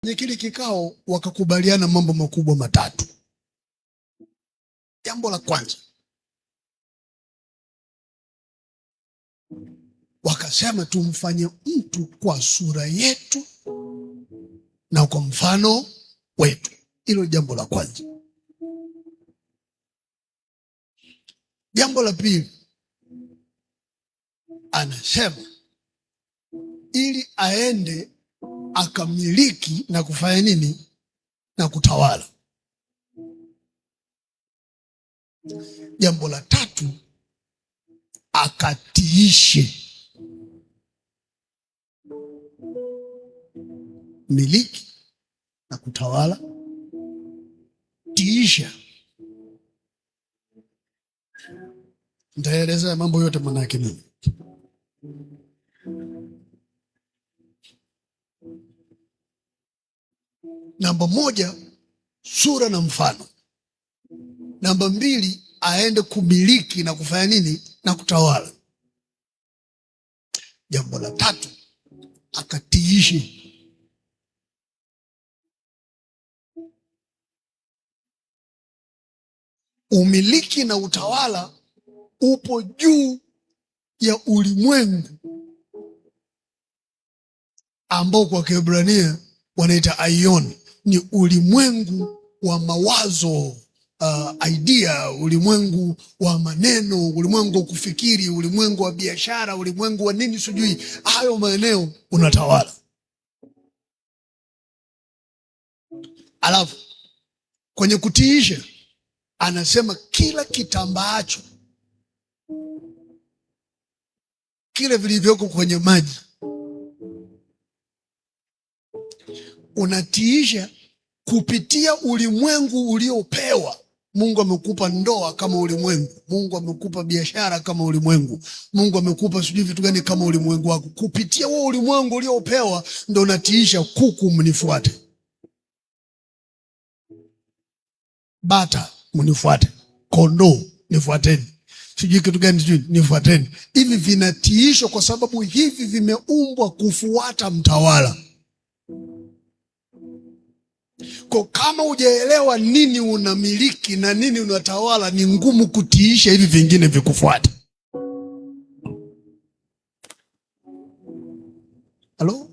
Kwenye kile kikao wakakubaliana mambo makubwa matatu. Jambo la kwanza, wakasema tumfanye mtu kwa sura yetu na kwa mfano wetu. Hilo jambo la kwanza. Jambo la pili, anasema ili aende akamiliki na kufanya nini? Na kutawala. Jambo la tatu, akatiishe. Miliki na kutawala, tiisha. Nitaeleza mambo yote maana yake nini. Namba moja, sura na mfano. Namba mbili, aende kumiliki na kufanya nini? Na kutawala. Jambo la tatu, akatiishe. Umiliki na utawala upo juu ya ulimwengu ambao kwa Kiebrania wanaita aion. Ni ulimwengu wa mawazo, idea, ulimwengu wa maneno, ulimwengu wa kufikiri, ulimwengu wa biashara, ulimwengu wa nini sijui. Hayo maeneo unatawala. Alafu kwenye kutiisha anasema kila kitambaacho, kile vilivyoko kwenye maji, unatiisha kupitia ulimwengu uliopewa. Mungu amekupa ndoa kama ulimwengu. Mungu amekupa biashara kama ulimwengu. Mungu amekupa sijui vitu gani kama ulimwengu wako. Kupitia huo ulimwengu uliopewa ndio unatiisha. Kuku mnifuate, bata mnifuate, kondoo nifuateni, sijui kitu gani sijui nifuateni. Hivi vinatiishwa kwa sababu hivi vimeumbwa kufuata mtawala. Kwa kama hujaelewa nini unamiliki na nini unatawala, ni ngumu kutiisha hivi vingine vikufuata. Halo?